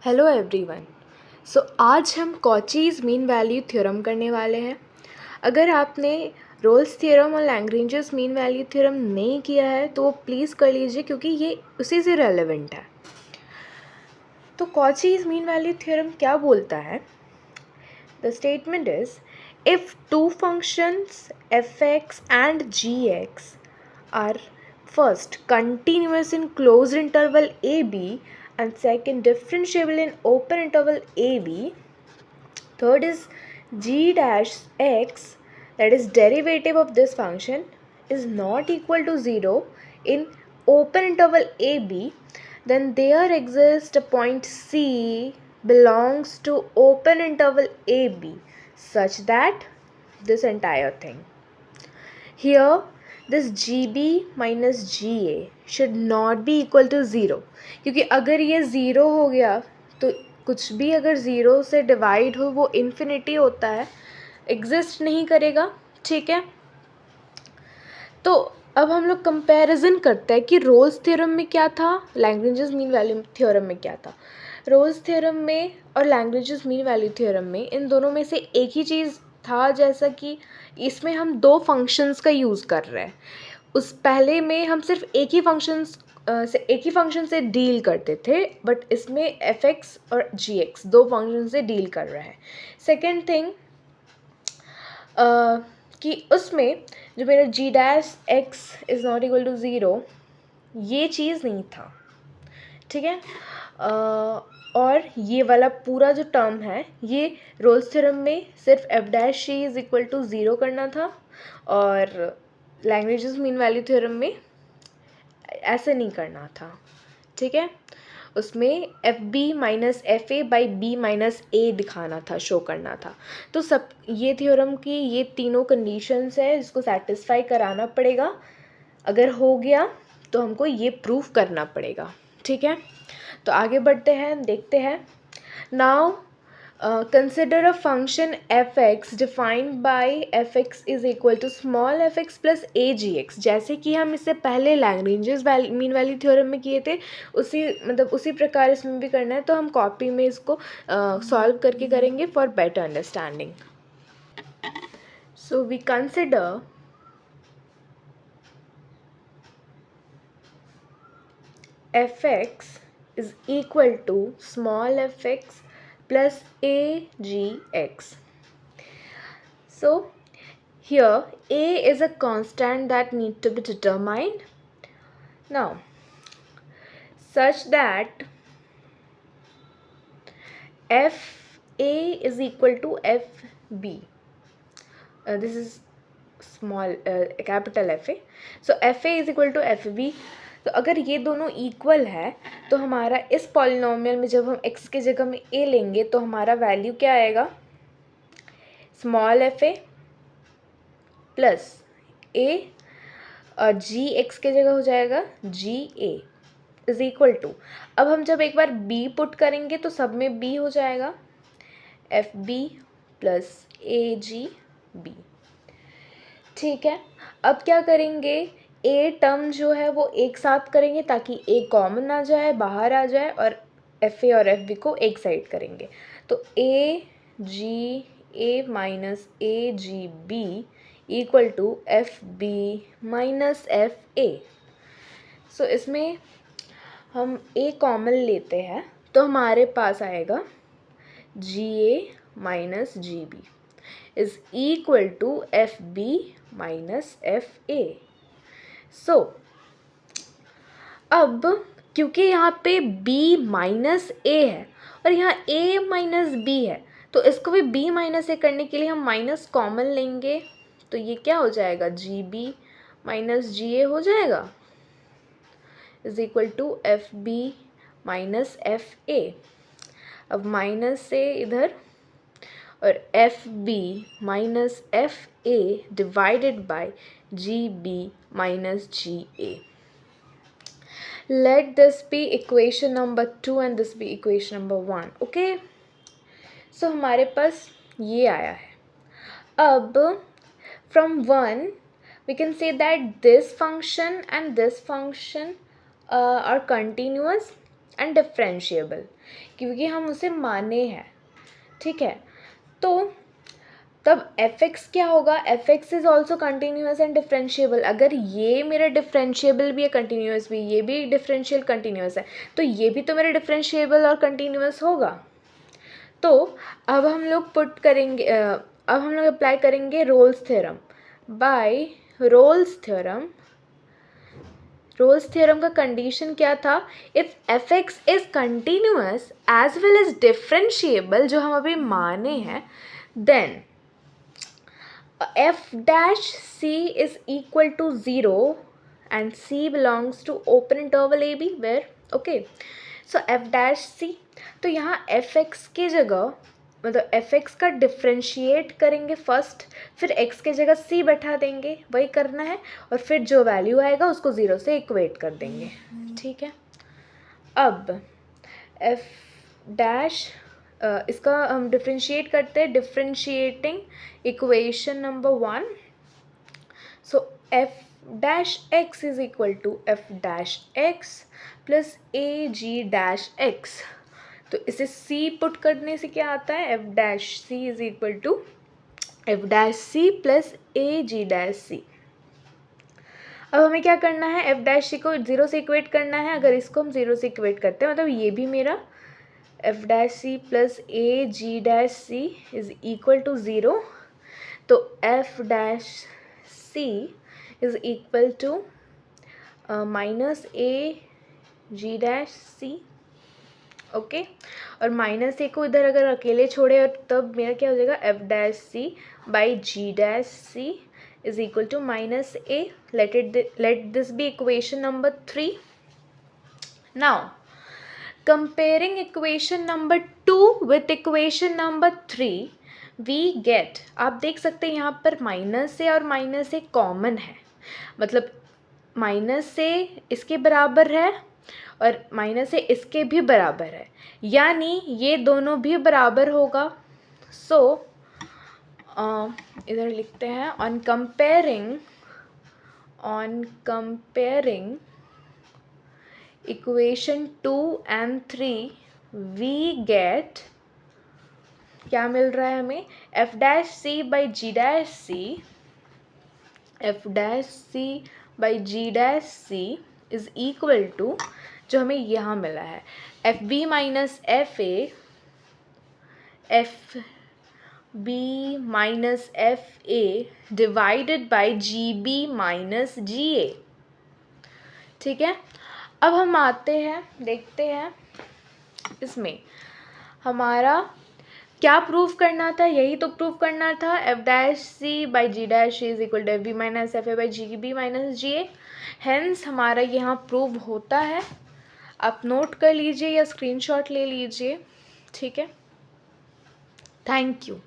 Hello everyone. आज हम कॉचीज़ mean value theorem करने वाले हैं। अगर आपने रोल्स थ्योरम और लैग्रेंजेस मीन वैल्यू थ्योरम नहीं किया है तो वो प्लीज़ कर लीजिए, क्योंकि ये उसी से रेलेवेंट है। तो कॉचीज़ मीन वैल्यू थ्योरम क्या बोलता है? The statement is, if two functions f(x) and g(x) are first continuous in closed interval ab and second differentiable in open interval ab, third is g dash x, that is derivative of this function, is not equal to 0 in open interval ab, then there exists a point c belongs to open interval ab such that this entire thing here, this GB minus GA should not be equal to 0, क्योंकि अगर ये zero हो गया तो कुछ भी अगर zero से डिवाइड हो वो इन्फिनिटी होता है, एग्जिस्ट नहीं करेगा। ठीक है, तो अब हम लोग कंपैरिजन करते हैं कि रोल्स थ्योरम में क्या था, लैग्रेंजेस मीन वैल्यू थ्योरम में क्या था। रोल्स थ्योरम में और लैग्रेंजेस मीन वैल्यू थ्योरम में इन दोनों में से एक ही चीज़ था, जैसा कि इसमें हम दो फंक्शंस का यूज़ कर रहे हैं। उस पहले में हम सिर्फ एक ही फंक्शन से डील करते थे, बट इसमें f(x) और g(x) दो फंक्शन से डील कर रहा है। सेकेंड थिंग कि उसमें जो मेरा g dash x is not equal to 0, ये चीज़ नहीं था। ठीक है, और ये वाला पूरा जो टर्म है ये रोल्स थ्योरम में सिर्फ f dash c is equal to 0 करना था, और लैग्रेंजेस मीन वैल्यू थ्योरम में ऐसे नहीं करना था। ठीक है, उसमें F B minus F A by B minus A दिखाना था, शो करना था। तो सब ये थ्योरम की ये तीनों कंडीशंस है जिसको सेटिस्फाई कराना पड़ेगा। अगर हो गया तो हमको ये प्रूफ करना पड़ेगा। ठीक है, तो आगे बढ़ते हैं, देखते हैं। Now consider a function f(x) defined by f(x) is equal to small f(x) plus agx, जैसे कि हम इससे पहले लैग्रेंजेस मीन वैल्यू थ्योरम में किए थे, उसी प्रकार इसमें भी करना है। तो हम कॉपी में इसको सॉल्व करके करेंगे for better understanding. So we consider f(x) is equal to small f(x) plus agx. So here a is a constant that need to be determined now, such that f a is equal to f b. This is small capital F a. So f a is equal to f b. तो अगर ये दोनों equal है तो हमारा इस polynomial में जब हम x के जगह में a लेंगे तो हमारा वैल्यू क्या आएगा, स्मॉल एफ ए प्लस ए, और जी एक्स के जगह हो जाएगा जी ए इज इक्वल टू, अब हम जब एक बार b पुट करेंगे तो सब में b हो जाएगा, F B plus a G B. ठीक है, अब क्या करेंगे, ए टर्म जो है वो एक साथ करेंगे ताकि ए कॉमन आ जाए, बाहर आ जाए, और एफ ए और एफ बी को एक साइड करेंगे। तो A G A minus A G B equal to F B minus F A. So इसमें हम ए कॉमन लेते हैं तो हमारे पास आएगा G A minus G B is equal to F B minus F A. So अब क्योंकि यहाँ पे b माइनस ए है और यहाँ a माइनस बी है, तो इसको भी b माइनस ए करने के लिए हम माइनस कॉमन लेंगे, तो ये क्या हो जाएगा, G B minus ji a हो जाएगा is equal to F B minus F a. अब माइनस से इधर, और f B minus F A divided by g B minus ji a. Let this be equation number 2 and this be equation number 1. Okay, so हमारे पास ये आया है। अब from 1 we can say that this function and this function are continuous, and differentiable, क्योंकि हम उसे माने हैं, ठीक है। तो तब fx क्या होगा, fx is also continuous and differentiable. अगर ये मेरा डिफरेंशिएबल भी है, कंटिन्यूस भी, ये भी डिफरेंशियल कंटिन्यूस है, तो ये भी तो मेरा डिफरेंशिएबल और कंटिन्यूस होगा। तो अब हम लोग पुट करेंगे, अब हम लोग अप्लाई करेंगे Rolle's theorem. By Rolle's theorem का कंडीशन क्या था, if fx is continuous as well as differentiable, जो हम अभी माने हैं, then f dash c is equal to 0 and c belongs to open interval ab where okay, so f dash c, तो यहाँ fx के जगह मतलब fx का डिफ्रेंशिएट करेंगे फर्स्ट, फिर x के जगह c बैठा देंगे, वही करना है, और फिर जो वैल्यू आएगा उसको 0 से इक्वेट कर देंगे, ठीक है। अब f डैश इसका हम डिफ्रेंशिएट करते हैं, differentiating equation number 1, so f dash x is equal to f dash x plus a g dash x, तो इसे c पुट करने से क्या आता है, f dash c is equal to f dash c plus a g dash c। अब हमें क्या करना है, f डैश c को 0 से इक्वेट करना है। अगर इसको हम 0 से इक्वेट करते हैं, मतलब ये भी मेरा f dash c plus a g dash C is equal to 0, तो f dash C is equal to minus A g dash c, okay. और माइनस ए को इधर अगर अकेले छोड़े और तब मेरा क्या हो जाएगा, f dash C by ji dash C is equal to minus a. Let this be equation number 3। Now comparing equation number 2 with equation number 3 we get, आप देख सकते हैं यहाँ पर माइनस से और माइनस से कॉमन है, मतलब माइनस से इसके बराबर है और माइनस से इसके भी बराबर है, यानी ये दोनों भी बराबर होगा। सो इधर लिखते हैं on comparing equation 2 and 3 we get, क्या मिल रहा है हमें, f dash C by ji dash C, f dash C by ji dash C is equal to, जो हमें यहाँ मिला है, F B minus F A, F B minus F A divided by G B minus ji A, ठीक है। अब हम आते हैं, देखते हैं इसमें हमारा क्या प्रूव करना था, यही तो प्रूव करना था, f dash C by ji dash is equal to F B minus F A by G B minus ji a. Hence हमारा यहाँ प्रूव होता है, आप नोट कर लीजिए या स्क्रीनशॉट ले लीजिए, ठीक है। Thank you.